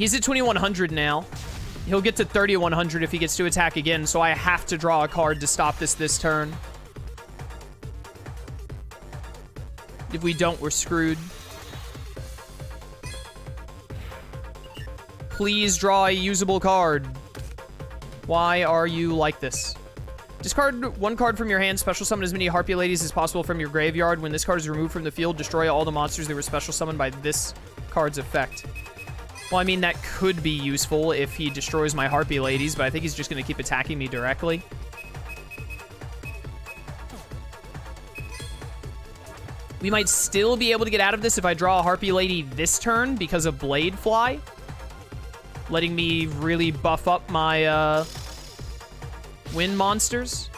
He's at 2100 now. He'll get to 3100 if he gets to attack again, so I have to draw a card to stop this turn. If we don't, we're screwed. Please draw a usable card. Why are you like this? Discard one card from your hand. Special summon as many Harpy Ladies as possible from your graveyard. When this card is removed from the field, destroy all the monsters that were special summoned by this card's effect. Well, I mean, that could be useful if he destroys my Harpy Ladies, but I think he's just going to keep attacking me directly. We might still be able to get out of this if I draw a Harpy Lady this turn because of Blade Fly. Letting me really buff up my wind monsters.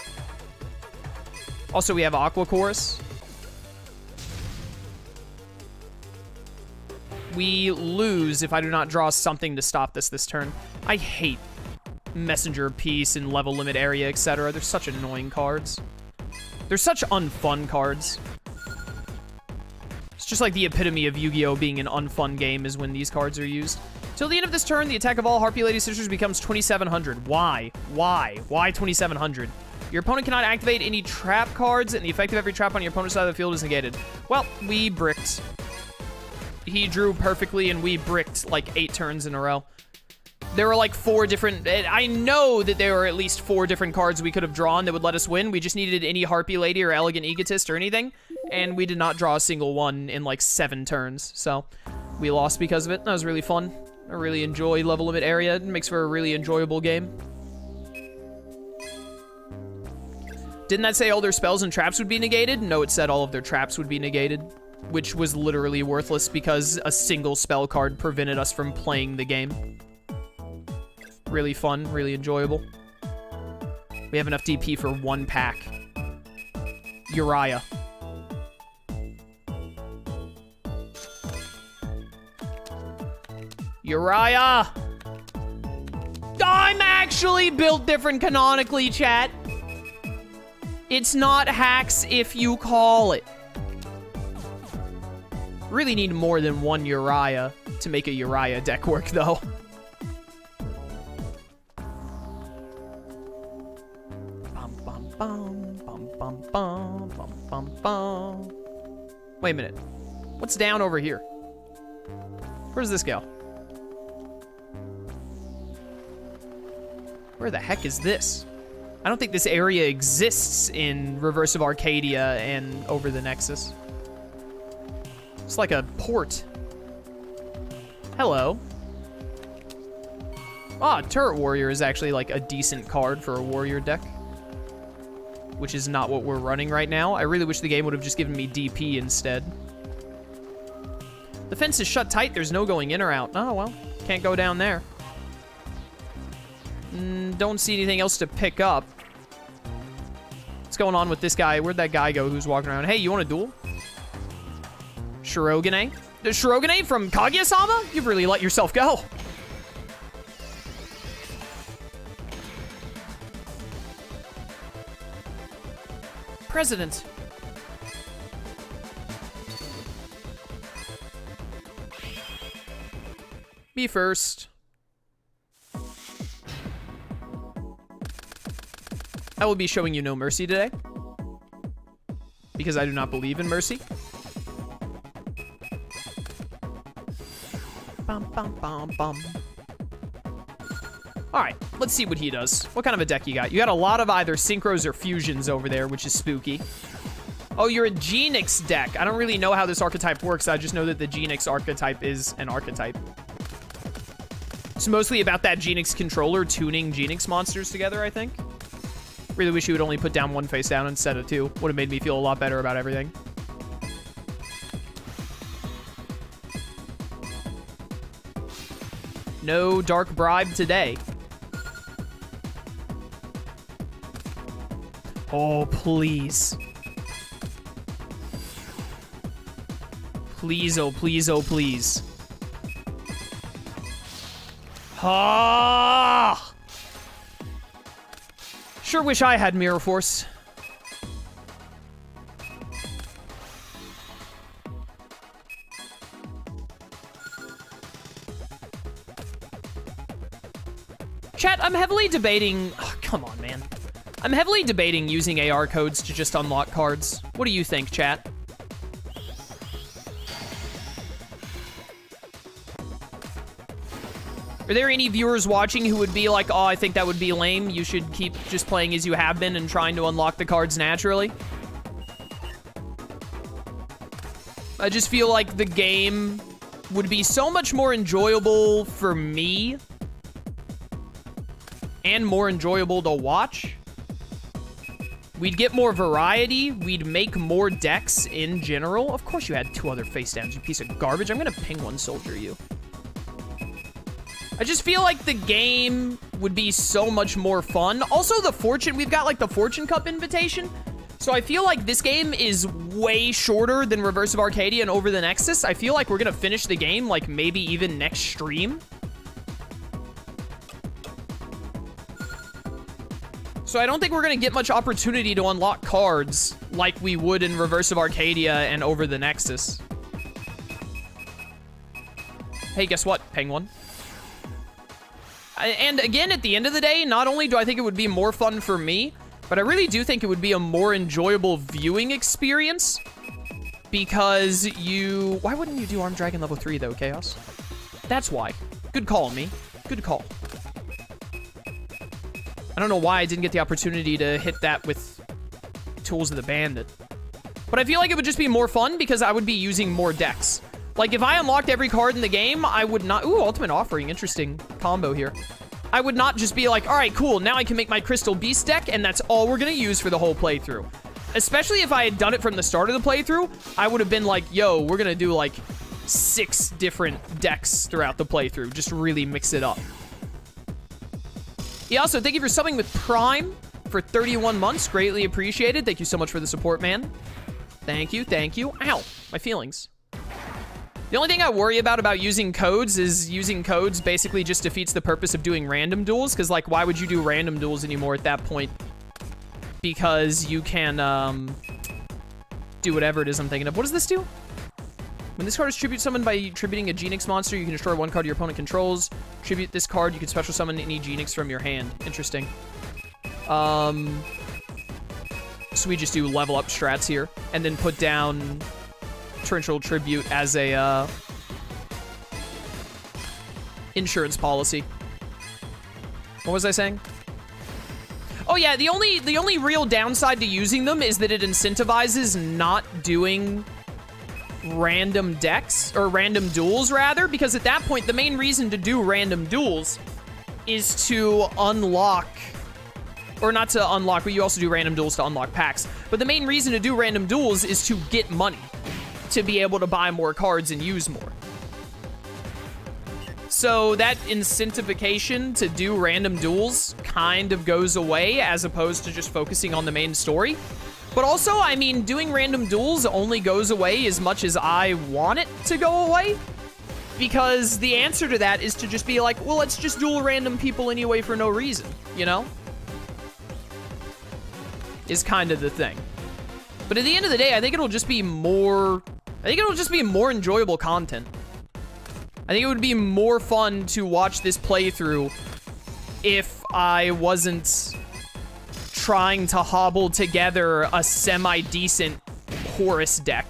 Also, we have Aqua Chorus. We lose if I do not draw something to stop this turn. I hate Messenger of Peace and Level Limit Area, etc. They're such annoying cards. They're such unfun cards. It's just like the epitome of Yu-Gi-Oh! Being an unfun game is when these cards are used. Till the end of this turn, the attack of all Harpy Lady Sisters becomes 2700. Why? Why? Why 2700? Your opponent cannot activate any trap cards, and the effect of every trap on your opponent's side of the field is negated. Well, we bricked. He drew perfectly, and we bricked like 8 turns in a row. There were like 4 different... I know that there were at least 4 different cards we could have drawn that would let us win. We just needed any Harpy Lady or Elegant Egotist or anything, and we did not draw a single one in like 7 turns. So we lost because of it. That was really fun. I really enjoy Level Limit Area. It makes for a really enjoyable game. Didn't that say all their spells and traps would be negated? No, it said all of their traps would be negated, which was literally worthless because a single spell card prevented us from playing the game. Really fun, really enjoyable. We have enough DP for 1 pack. Uriah. Uriah! I'm actually built different canonically, chat. It's not hacks if you call it. Really need more than 1 Uriah to make a Uriah deck work, though. Bum, bum, bum, bum, bum, bum, bum, bum, bum. Wait a minute. What's down over here? Where does this go? Where the heck is this? I don't think this area exists in Reverse of Arcadia and over the Nexus. It's like a port. Hello. Ah, Turret Warrior is actually like a decent card for a warrior deck, which is not what we're running right now. I really wish the game would have just given me DP instead. The fence is shut tight. There's no going in or out. Oh, well. Can't go down there. Don't see anything else to pick up. What's going on with this guy? Where'd that guy go who's walking around? Hey, you want a duel? Shirogane? The Shirogane from Kaguya-sama? You've really let yourself go. President. Me first. I will be showing you no mercy today, because I do not believe in mercy. Bum, bum, bum, bum. All right, let's see what he does. What kind of a deck you got? You got a lot of either synchros or fusions over there, which is spooky. Oh, you're a Genix deck. I don't really know how this archetype works. I just know that the Genix archetype is an archetype. It's mostly about that Genix controller tuning Genix monsters together, I think. Really wish you would only put down 1 face down instead of 2. Would have made me feel a lot better about everything. No Dark Bribe today. Oh, please. Please, oh, please, oh, please. Ah! Sure wish I had Mirror Force. Chat, I'm heavily debating... Oh, come on, man. I'm heavily debating using AR codes to just unlock cards. What do you think, chat? Are there any viewers watching who would be like, oh, I think that would be lame. You should keep just playing as you have been and trying to unlock the cards naturally? I just feel like the game would be so much more enjoyable for me and more enjoyable to watch. We'd get more variety. We'd make more decks in general. Of course you had 2 other face downs, you piece of garbage. I'm gonna ping 1 soldier you. I just feel like the game would be so much more fun. Also, the Fortune, we've got like the Fortune Cup invitation. So I feel like this game is way shorter than Reverse of Arcadia and Over the Nexus. I feel like we're gonna finish the game like maybe even next stream. So I don't think we're gonna get much opportunity to unlock cards like we would in Reverse of Arcadia and Over the Nexus. Hey, guess what, Penguin? And again, at the end of the day, not only do I think it would be more fun for me, but I really do think it would be a more enjoyable viewing experience because you... Why wouldn't you do Armed Dragon level 3 though, Chaos? That's why. Good call, me. Good call. I don't know why I didn't get the opportunity to hit that with Tools of the Bandit. But I feel like it would just be more fun because I would be using more decks. Like, if I unlocked every card in the game, I would not... Ooh, Ultimate Offering. Interesting combo here. I would not just be like, all right, cool, now I can make my Crystal Beast deck, and that's all we're going to use for the whole playthrough. Especially if I had done it from the start of the playthrough, I would have been like, yo, we're going to do, like, 6 different decks throughout the playthrough. Just really mix it up. Yeah, also, thank you for subbing with Prime for 31 months. Greatly appreciated. Thank you so much for the support, man. Thank you, thank you. Ow, my feelings. The only thing I worry about using codes is using codes basically just defeats the purpose of doing random duels, because, like, why would you do random duels anymore at that point? Because you can, do whatever it is I'm thinking of. What does this do? When this card is tribute summoned by tributing a Genix monster, you can destroy 1 card your opponent controls. Tribute this card, you can special summon any Genix from your hand. Interesting. So we just do level up strats here, and then put down Torrential Tribute as a insurance policy. What was I saying? Oh yeah, the only real downside to using them is that it incentivizes not doing random decks, or random duels rather, because at that point the main reason to do random duels is to unlock, or not to unlock, but you also do random duels to unlock packs, but the main reason to do random duels is to get money, to be able to buy more cards and use more. So that incentivication to do random duels kind of goes away as opposed to just focusing on the main story. But also, I mean, doing random duels only goes away as much as I want it to go away. Because the answer to that is to just be like, well, let's just duel random people anyway for no reason, you know? Is kind of the thing. But at the end of the day, I think it'll just be more... I think it'll just be more enjoyable content. I think it would be more fun to watch this playthrough if I wasn't trying to hobble together a semi-decent Horus deck.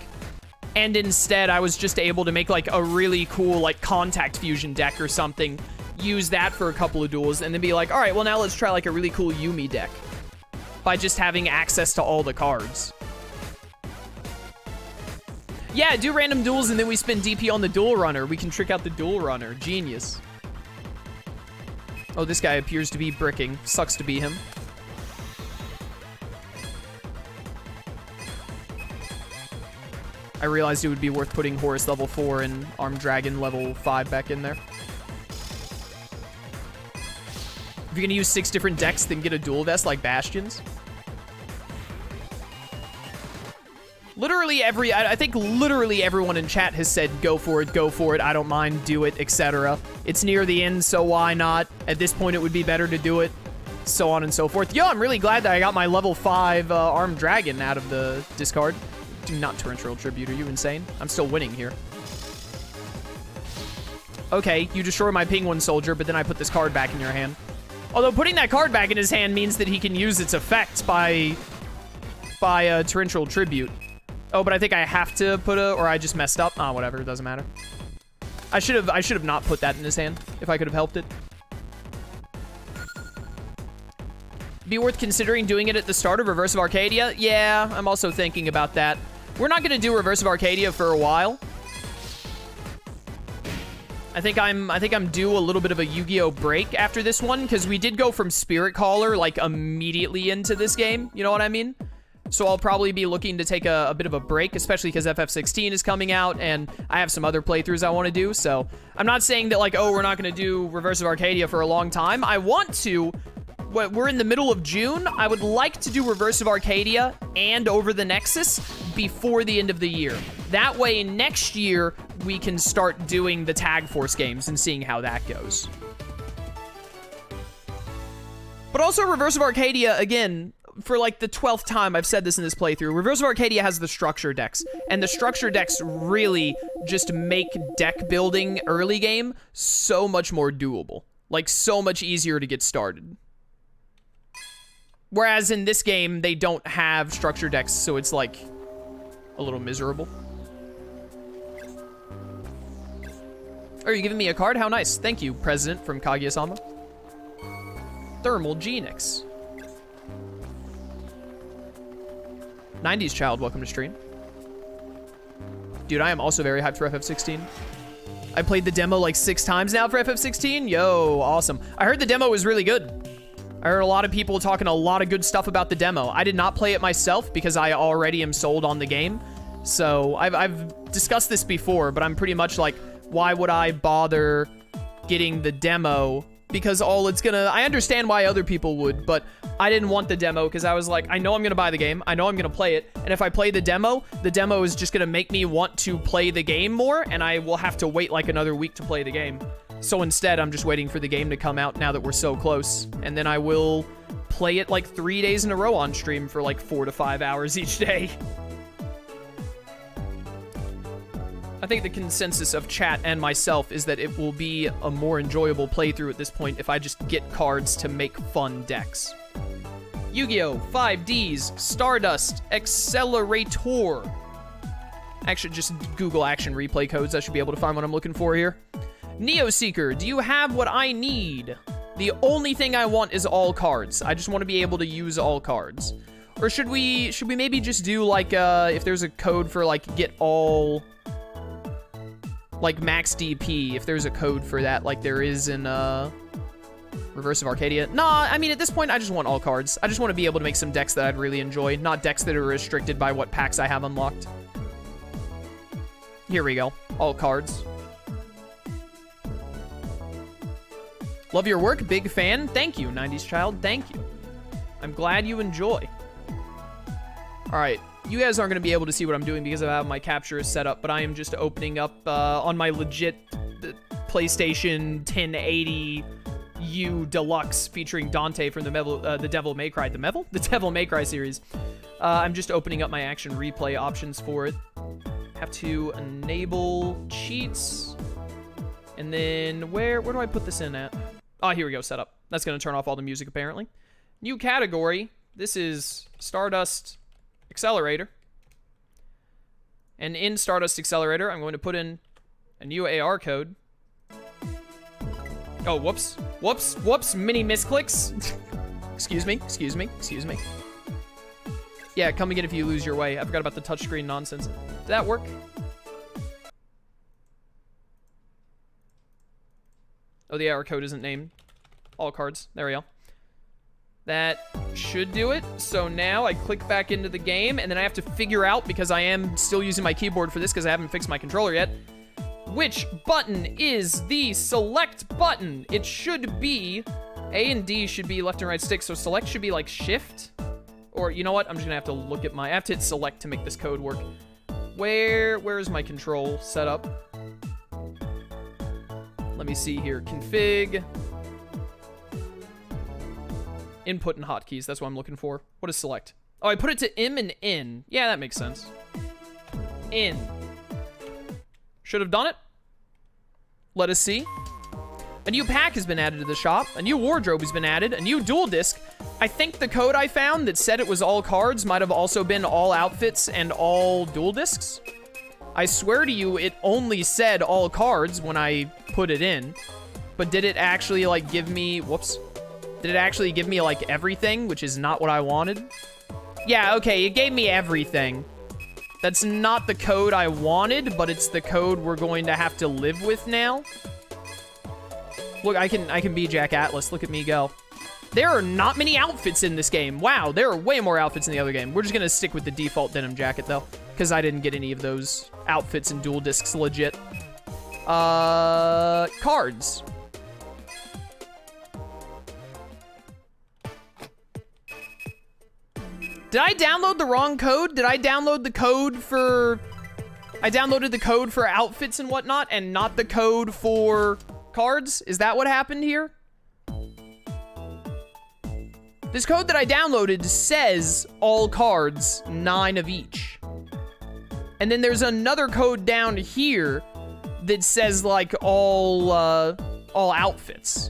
And instead, I was just able to make, like, a really cool, like, Contact Fusion deck or something, use that for a couple of duels, and then be like, all right, well, now let's try, like, a really cool Yuumi deck by just having access to all the cards. Yeah, do random duels, and then we spend DP on the Duel Runner. We can trick out the Duel Runner. Genius. Oh, this guy appears to be bricking. Sucks to be him. I realized it would be worth putting Horus level 4 and Armed Dragon level 5 back in there. If you're gonna use 6 different decks, then get a dual vest like Bastions. Literally I think literally everyone in chat has said, go for it, I don't mind, do it, etc. It's near the end, so why not? At this point, it would be better to do it, so on and so forth. Yo, I'm really glad that I got my level 5 Armed Dragon out of the discard. Do not Torrential Tribute, are you insane? I'm still winning here. Okay, you destroy my Penguin Soldier, but then I put this card back in your hand. Although putting that card back in his hand means that he can use its effect by Torrential Tribute. Oh, but I think I have to put or I just messed up. Whatever, it doesn't matter. I should have not put that in his hand if I could have helped it. Be worth considering doing it at the start of Reverse of Arcadia? Yeah, I'm also thinking about that. We're not gonna do Reverse of Arcadia for a while. I think I'm due a little bit of a Yu-Gi-Oh break after this one, because we did go from Spirit Caller like immediately into this game. You know what I mean? So I'll probably be looking to take a bit of a break, especially because FF16 is coming out, and I have some other playthroughs I want to do. So I'm not saying that like, oh, we're not going to do Reverse of Arcadia for a long time. I want to. We're in the middle of June. I would like to do Reverse of Arcadia and Over the Nexus before the end of the year. That way, next year, we can start doing the Tag Force games and seeing how that goes. But also, Reverse of Arcadia, again, for like the 12th time I've said this in this playthrough, Reverse of Arcadia has the structure decks, and the structure decks really just make deck building early game so much more doable. Like, so much easier to get started. Whereas in this game, they don't have structure decks, so it's like a little miserable. Are you giving me a card? How nice. Thank you, President from Kaguya-sama. Thermal Genix. 90s Child, welcome to stream. Dude, I am also very hyped for FF16. I played the demo like 6 times now for FF16. Yo, awesome. I heard the demo was really good. I heard a lot of people talking a lot of good stuff about the demo. I did not play it myself because I already am sold on the game. So I've discussed this before, but I'm pretty much like, why would I bother getting the demo? Because all it's gonna, I understand why other people would, but I didn't want the demo because I was like, I know I'm gonna buy the game. I know I'm gonna play it. And if I play the demo is just gonna make me want to play the game more, and I will have to wait like another week to play the game. So instead, I'm just waiting for the game to come out now that we're so close. And then I will play it like 3 days in a row on stream for like 4 to 5 hours each day. I think the consensus of chat and myself is that it will be a more enjoyable playthrough at this point if I just get cards to make fun decks. Yu-Gi-Oh! 5D's Stardust Accelerator. Actually, just Google action replay codes. I should be able to find what I'm looking for here. Neo Seeker, do you have what I need? The only thing I want is all cards. I just want to be able to use all cards. Or should we maybe just do like if there's a code for like get all, like max DP, if there's a code for that like there is in Reverse of Arcadia. Nah, I mean at this point I just want all cards. I just want to be able to make some decks that I'd really enjoy, not decks that are restricted by what packs I have unlocked. Here we go, all cards. Love your work, big fan. Thank you, 90s Child, thank you. I'm glad you enjoy. All right, you guys aren't gonna be able to see what I'm doing because I have my capture set up, but I am just opening up on my legit PlayStation 1080U Deluxe featuring Dante from the Devil May Cry, the Devil May Cry series. I'm just opening up my action replay options for it. Have to enable cheats. And then where do I put this in at? Oh, here we go, setup. That's going to turn off all the music, apparently. New category. This is Stardust Accelerator. And in Stardust Accelerator, I'm going to put in a new AR code. Oh, whoops. Whoops, whoops, mini misclicks. Excuse me, excuse me, excuse me. Yeah, come again if you lose your way. I forgot about the touchscreen nonsense. Did that work? Oh, the AR code isn't named. All cards. There we go. That should do it. So now I click back into the game, and then I have to figure out, because I am still using my keyboard for this because I haven't fixed my controller yet, which button is the select button. It should be, A and D should be left and right stick, so select should be like shift. Or, you know what? I'm just gonna have to look at my, I have to hit select to make this code work. Where is my control setup? Let me see here. Config. Input and hotkeys. That's what I'm looking for. What is select? Oh, I put it to M and N. Yeah, that makes sense. In. Should have done it. Let us see. A new pack has been added to the shop. A new wardrobe has been added. A new dual disc. I think the code I found that said it was all cards might have also been all outfits and all dual discs. I swear to you, it only said all cards when I put it in. But did it actually, like, give me... Whoops. Did it actually give me, like, everything, which is not what I wanted? Yeah, okay, it gave me everything. That's not the code I wanted, but it's the code we're going to have to live with now. Look, I can be Jack Atlas. Look at me go. There are not many outfits in this game. Wow, there are way more outfits in the other game. We're just gonna stick with the default denim jacket, though, because I didn't get any of those outfits and dual discs legit. Cards. Did I download the wrong code? Did I download the code for... I downloaded the code for outfits and whatnot, and not the code for cards? Is that what happened here? This code that I downloaded says all cards, 9 of each. And then there's another code down here that says, like, all outfits.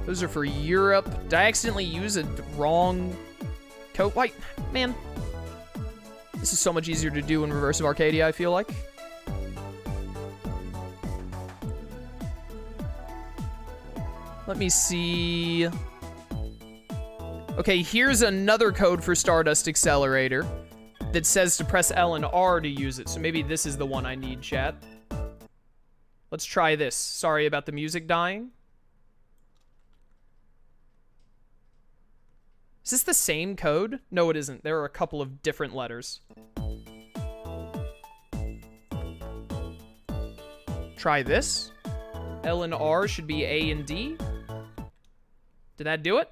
Those are for Europe. Did I accidentally use a wrong code? Wait, man. This is so much easier to do in Reverse of Arcadia, I feel like. Let me see. Okay, here's another code for Stardust Accelerator that says to press L and R to use it. So maybe this is the one I need, chat. Let's try this. Sorry about the music dying. Is this the same code? No, it isn't. There are a couple of different letters. Try this. L and R should be A and D. Did that do it?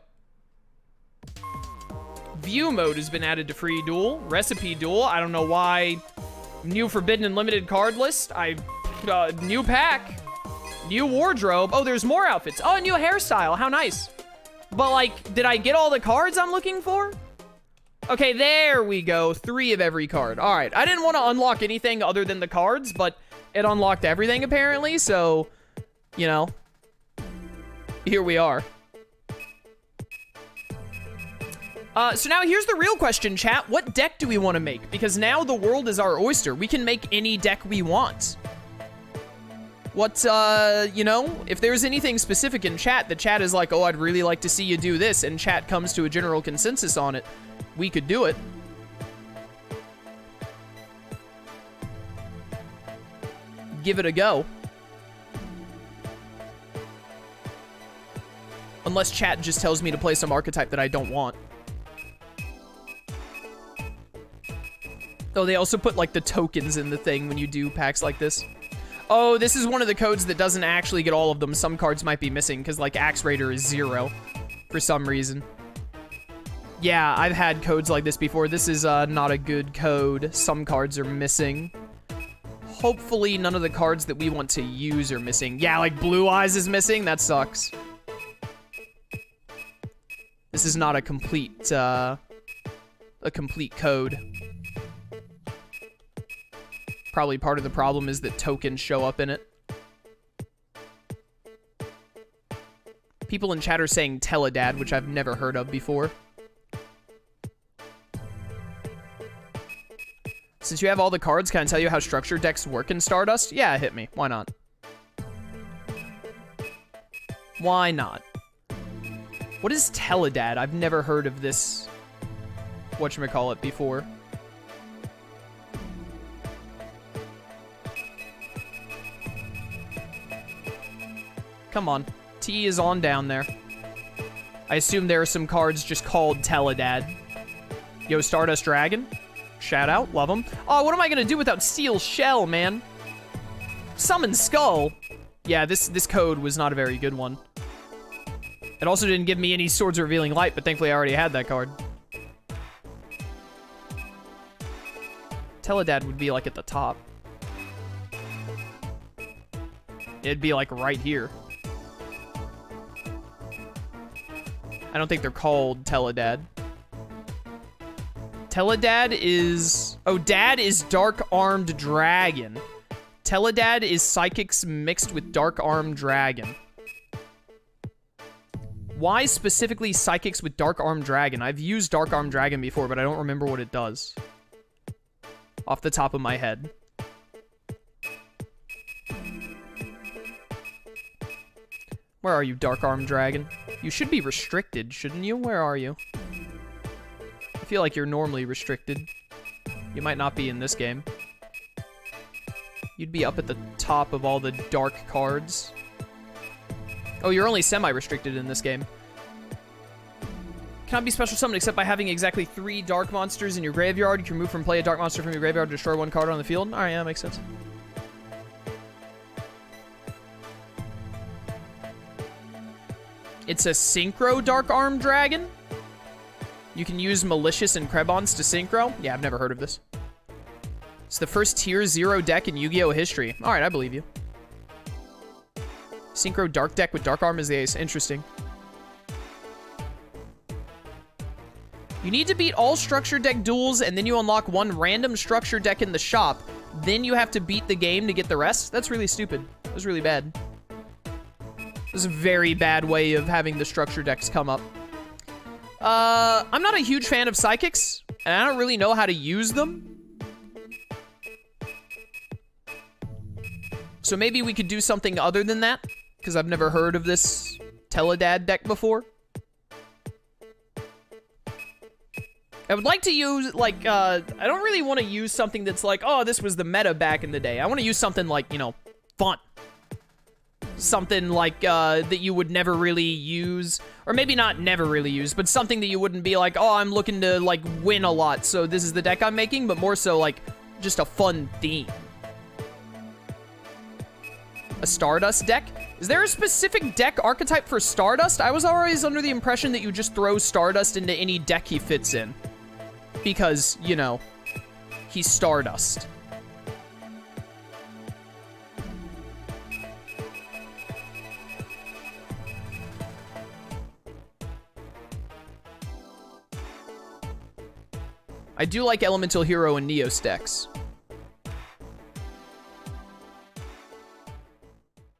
View mode has been added to free duel. Recipe duel. I don't know why. New forbidden and limited card list. New pack. New wardrobe. Oh, there's more outfits. Oh, a new hairstyle. How nice. But, like, did I get all the cards I'm looking for? Okay, there we go. 3 of every card. All right. I didn't want to unlock anything other than the cards, but it unlocked everything, apparently. So, you know, here we are. So now here's the real question, chat. What deck do we want to make? Because now the world is our oyster. We can make any deck we want. What, you know, if there's anything specific in chat, the chat is like, oh, I'd really like to see you do this, and chat comes to a general consensus on it, we could do it. Give it a go. Unless chat just tells me to play some archetype that I don't want. Oh, they also put, like, the tokens in the thing when you do packs like this. Oh, this is one of the codes that doesn't actually get all of them. Some cards might be missing, because, like, Axe Raider is 0 for some reason. Yeah, I've had codes like this before. This is not a good code. Some cards are missing. Hopefully, none of the cards that we want to use are missing. Yeah, like, Blue Eyes is missing? That sucks. This is not a complete code. Probably part of the problem is that tokens show up in it. People in chat are saying Teledad, which I've never heard of before. Since you have all the cards, can I tell you how structured decks work in Stardust? Yeah, hit me. Why not? Why not? What is Teledad? I've never heard of this whatchamacallit before. Come on. T is on down there. I assume there are some cards just called Teledad. Yo, Stardust Dragon. Shout out. Love him. Oh, what am I going to do without Steel Shell, man? Summon Skull. Yeah, this code was not a very good one. It also didn't give me any Swords of Revealing Light, but thankfully I already had that card. Teledad would be, like, at the top. It'd be, like, right here. I don't think they're called Teledad. Teledad is... Oh, Dad is Dark Armed Dragon. Teledad is Psychics mixed with Dark Armed Dragon. Why specifically Psychics with Dark Armed Dragon? I've used Dark Armed Dragon before, but I don't remember what it does. Off the top of my head. Where are you, Dark Armed Dragon? You should be restricted, shouldn't you? Where are you? I feel like you're normally restricted. You might not be in this game. You'd be up at the top of all the dark cards. Oh, you're only semi-restricted in this game. Cannot be special summoned except by having exactly 3 dark monsters in your graveyard. You can remove from play a dark monster from your graveyard to destroy 1 card on the field. Alright, yeah, that makes sense. It's a Synchro Dark Armed Dragon. You can use Malicious and Krebons to Synchro. Yeah, I've never heard of this. It's the first Tier 0 deck in Yu-Gi-Oh! History. Alright, I believe you. Synchro Dark deck with Dark Arm as the ace. Interesting. You need to beat all structure deck duels, and then you unlock 1 random structure deck in the shop. Then you have to beat the game to get the rest. That's really stupid. That was really bad. It was a very bad way of having the structure decks come up. I'm not a huge fan of Psychics, and I don't really know how to use them. So maybe we could do something other than that, because I've never heard of this Teledad deck before. I would like to use, like, I don't really want to use something that's like, oh, this was the meta back in the day. I want to use something like, you know, fun. Something like, that you would never really use, or maybe not never really use, but something that you wouldn't be like, oh, I'm looking to, like, win a lot, so this is the deck I'm making, but more so, like, just a fun theme. A Stardust deck? Is there a specific deck archetype for Stardust? I was always under the impression that you just throw Stardust into any deck he fits in. Because, you know, he's Stardust. I do like Elemental Hero and Neos decks.